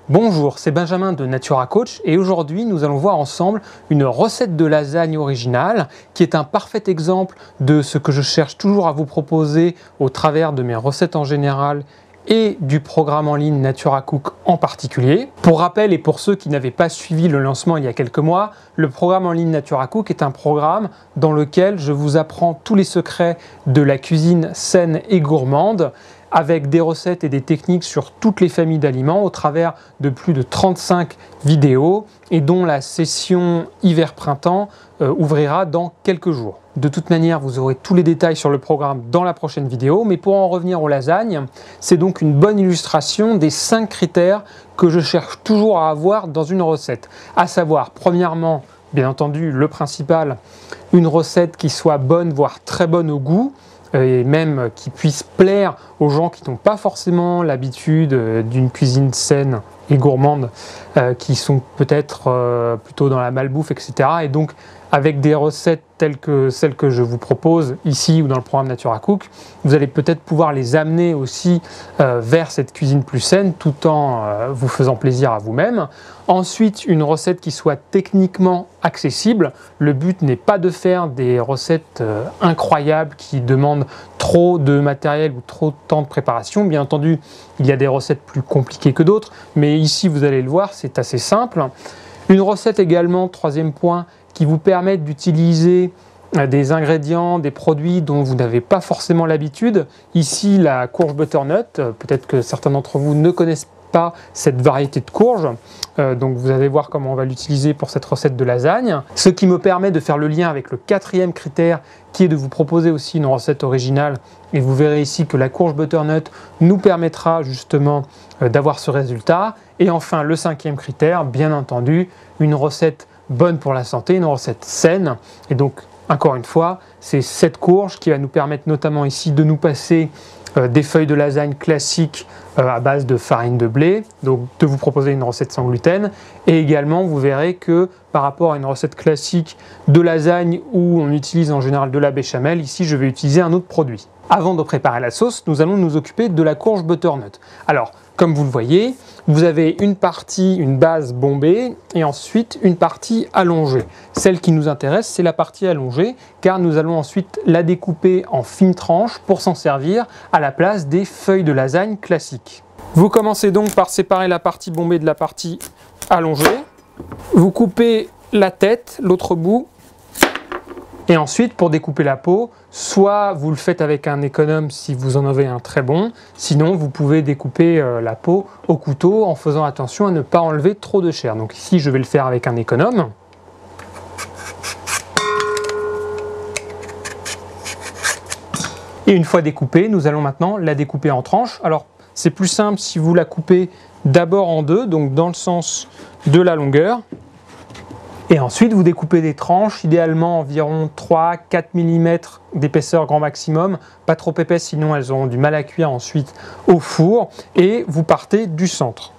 Bonjour, c'est Benjamin de Natura Coach et aujourd'hui nous allons voir ensemble une recette de lasagne originale qui est un parfait exemple de ce que je cherche toujours à vous proposer au travers de mes recettes en général et du programme en ligne Natura Cook en particulier. Pour rappel et pour ceux qui n'avaient pas suivi le lancement il y a quelques mois, le programme en ligne Natura Cook est un programme dans lequel je vous apprends tous les secrets de la cuisine saine et gourmande avec des recettes et des techniques sur toutes les familles d'aliments au travers de plus de 35 vidéos et dont la session hiver-printemps ouvrira dans quelques jours. De toute manière, vous aurez tous les détails sur le programme dans la prochaine vidéo, mais pour en revenir aux lasagnes, c'est donc une bonne illustration des 5 critères que je cherche toujours à avoir dans une recette. À savoir, premièrement, bien entendu, le principal, une recette qui soit bonne, voire très bonne au goût, et même qui puisse plaire aux gens qui n'ont pas forcément l'habitude d'une cuisine saine et gourmande, qui sont peut-être plutôt dans la malbouffe, etc. Et donc avec des recettes telles que celles que je vous propose ici ou dans le programme Natura Cook, vous allez peut-être pouvoir les amener aussi vers cette cuisine plus saine tout en vous faisant plaisir à vous-même. Ensuite, une recette qui soit techniquement accessible. Le but n'est pas de faire des recettes incroyables qui demandent trop de matériel ou trop de temps de préparation. Bien entendu, il y a des recettes plus compliquées que d'autres, mais ici, vous allez le voir, c'est assez simple. Une recette également, troisième point, qui vous permettent d'utiliser des ingrédients, des produits dont vous n'avez pas forcément l'habitude. Ici, la courge butternut, peut-être que certains d'entre vous ne connaissent pas cette variété de courge, donc vous allez voir comment on va l'utiliser pour cette recette de lasagne. Ce qui me permet de faire le lien avec le 4e critère, qui est de vous proposer aussi une recette originale, et vous verrez ici que la courge butternut nous permettra justement d'avoir ce résultat. Et enfin, le 5e critère, bien entendu, une recette bonne pour la santé, une recette saine. Et donc, encore une fois, c'est cette courge qui va nous permettre notamment ici de nous passer des feuilles de lasagne classiques à base de farine de blé, donc de vous proposer une recette sans gluten. Et également, vous verrez que par rapport à une recette classique de lasagne où on utilise en général de la béchamel, ici je vais utiliser un autre produit. Avant de préparer la sauce, nous allons nous occuper de la courge butternut. Alors, comme vous le voyez, vous avez une partie, une base bombée et ensuite une partie allongée. Celle qui nous intéresse, c'est la partie allongée car nous allons ensuite la découper en fines tranches pour s'en servir à la place des feuilles de lasagne classiques. Vous commencez donc par séparer la partie bombée de la partie allongée. Vous coupez la tête, l'autre bout. Et ensuite, pour découper la peau, soit vous le faites avec un économe si vous en avez un très bon, sinon vous pouvez découper la peau au couteau en faisant attention à ne pas enlever trop de chair. Donc ici, je vais le faire avec un économe. Et une fois découpée, nous allons maintenant la découper en tranches. Alors, c'est plus simple si vous la coupez d'abord en deux, donc dans le sens de la longueur. Et ensuite, vous découpez des tranches, idéalement environ 3-4 mm d'épaisseur grand maximum, pas trop épaisses, sinon elles auront du mal à cuire ensuite au four, et vous partez du centre.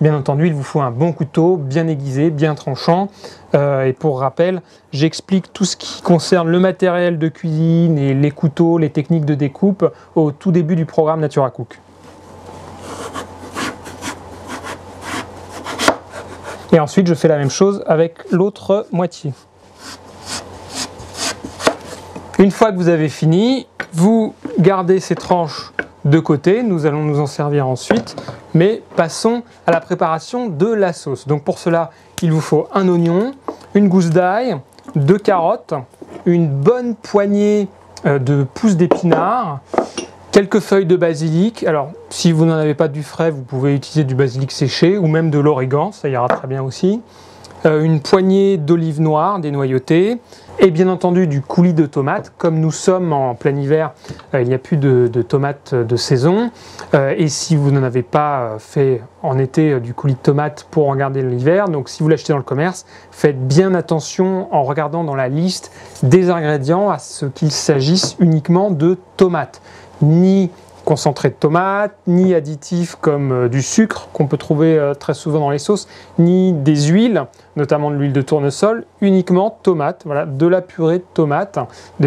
Bien entendu, il vous faut un bon couteau, bien aiguisé, bien tranchant. Et pour rappel, j'explique tout ce qui concerne le matériel de cuisine et les couteaux, les techniques de découpe au tout début du programme Natura Cook. Et ensuite, je fais la même chose avec l'autre moitié. Une fois que vous avez fini, vous gardez ces tranches de côté, nous allons nous en servir ensuite, mais passons à la préparation de la sauce. Donc pour cela, il vous faut un oignon, une gousse d'ail, 2 carottes, une bonne poignée de pousses d'épinards, quelques feuilles de basilic. Alors si vous n'en avez pas du frais, vous pouvez utiliser du basilic séché ou même de l'origan, ça ira très bien aussi. Une poignée d'olives noires dénoyautées et bien entendu du coulis de tomates. Comme nous sommes en plein hiver, il n'y a plus de tomates de saison et si vous n'en avez pas fait en été du coulis de tomates pour en garder l'hiver, donc si vous l'achetez dans le commerce, faites bien attention en regardant dans la liste des ingrédients à ce qu'il s'agisse uniquement de tomates, ni concentré de tomate, ni additifs comme du sucre qu'on peut trouver très souvent dans les sauces, ni des huiles, notamment de l'huile de tournesol, uniquement tomate, voilà, de la purée de tomate,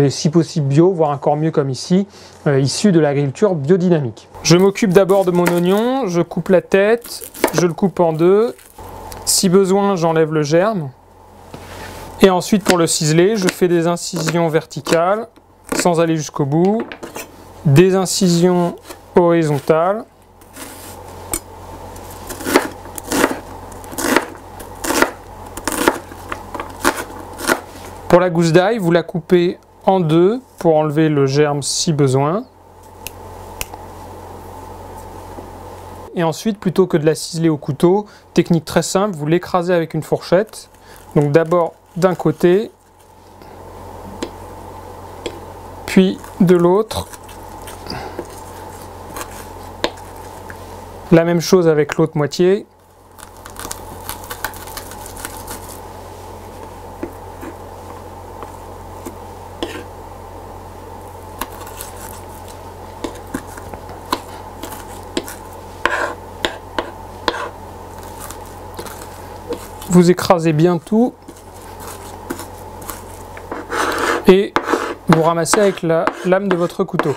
si possible bio, voire encore mieux comme ici, issue de l'agriculture biodynamique. Je m'occupe d'abord de mon oignon, je coupe la tête, je le coupe en deux, si besoin j'enlève le germe, et ensuite pour le ciseler, je fais des incisions verticales, sans aller jusqu'au bout, des incisions horizontales, pour la gousse d'ail, vous la coupez en deux pour enlever le germe si besoin. Et ensuite, plutôt que de la ciseler au couteau, technique très simple, vous l'écrasez avec une fourchette. Donc d'abord d'un côté, puis de l'autre. La même chose avec l'autre moitié. Vous écrasez bien tout et vous ramassez avec la lame de votre couteau.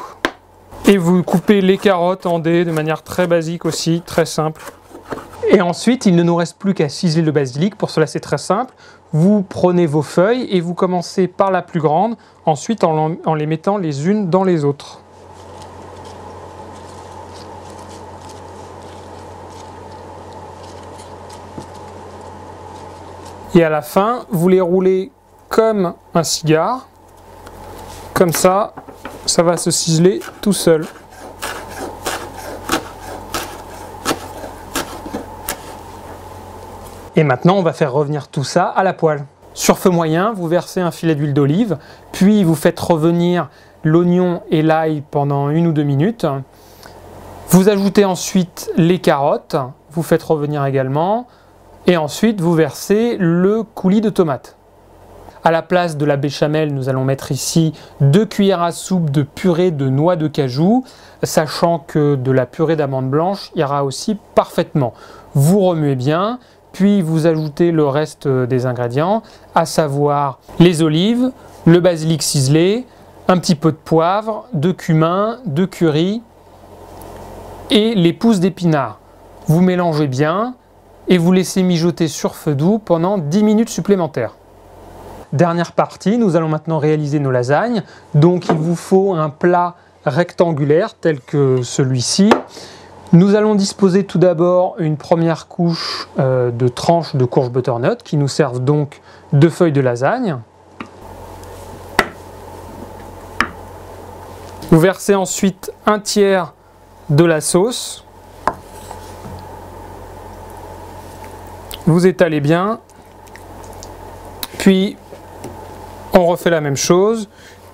Et vous coupez les carottes en dés de manière très basique aussi, très simple. Et ensuite, il ne nous reste plus qu'à ciseler le basilic. Pour cela, c'est très simple. Vous prenez vos feuilles et vous commencez par la plus grande, ensuite en les mettant les unes dans les autres. Et à la fin, vous les roulez comme un cigare. Comme ça va se ciseler tout seul. Et maintenant, on va faire revenir tout ça à la poêle. Sur feu moyen, vous versez un filet d'huile d'olive, puis vous faites revenir l'oignon et l'ail pendant 1 ou 2 minutes. Vous ajoutez ensuite les carottes, vous faites revenir également. Et ensuite, vous versez le coulis de tomates. À la place de la béchamel, nous allons mettre ici 2 cuillères à soupe de purée de noix de cajou, sachant que de la purée d'amande blanche ira aussi parfaitement. Vous remuez bien, puis vous ajoutez le reste des ingrédients, à savoir les olives, le basilic ciselé, un petit peu de poivre, de cumin, de curry et les pousses d'épinards. Vous mélangez bien et vous laissez mijoter sur feu doux pendant 10 minutes supplémentaires. Dernière partie, nous allons maintenant réaliser nos lasagnes. Donc il vous faut un plat rectangulaire tel que celui-ci. Nous allons disposer tout d'abord une première couche de tranches de courge butternut qui nous servent donc de feuilles de lasagne. Vous versez ensuite un tiers de la sauce. Vous étalez bien, puis on refait la même chose,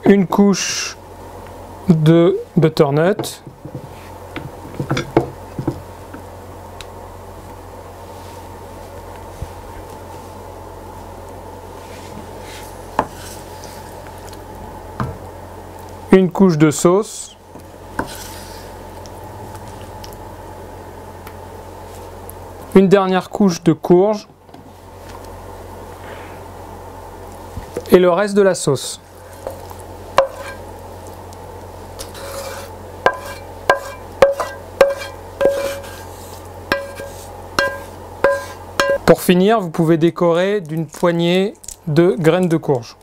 une couche de butternut, une couche de sauce, une dernière couche de courge et le reste de la sauce. Pour finir, vous pouvez décorer d'une poignée de graines de courge.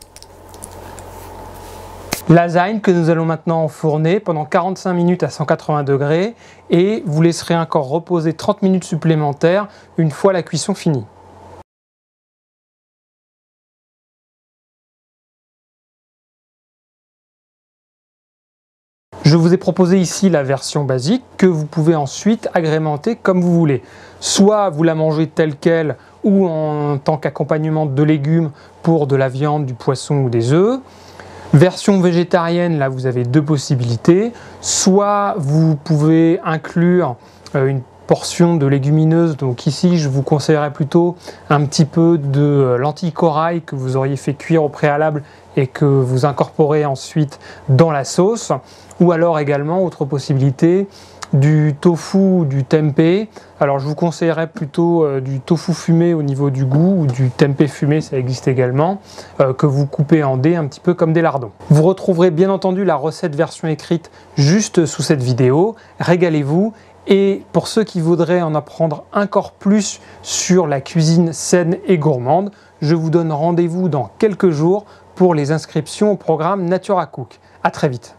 Lasagne que nous allons maintenant enfourner pendant 45 minutes à 180 degrés et vous laisserez encore reposer 30 minutes supplémentaires une fois la cuisson finie. Je vous ai proposé ici la version basique que vous pouvez ensuite agrémenter comme vous voulez. Soit vous la mangez telle quelle ou en tant qu'accompagnement de légumes pour de la viande, du poisson ou des œufs. Version végétarienne, là vous avez deux possibilités. Soit vous pouvez inclure une portion de légumineuses. Donc ici, je vous conseillerais plutôt un petit peu de lentilles corail que vous auriez fait cuire au préalable et que vous incorporez ensuite dans la sauce. Ou alors également, autre possibilité, du tofu, du tempeh. Alors je vous conseillerais plutôt du tofu fumé au niveau du goût, ou du tempeh fumé, ça existe également, que vous coupez en dés un petit peu comme des lardons. Vous retrouverez bien entendu la recette version écrite juste sous cette vidéo. Régalez-vous. Et pour ceux qui voudraient en apprendre encore plus sur la cuisine saine et gourmande, je vous donne rendez-vous dans quelques jours pour les inscriptions au programme Natura Cook. À très vite.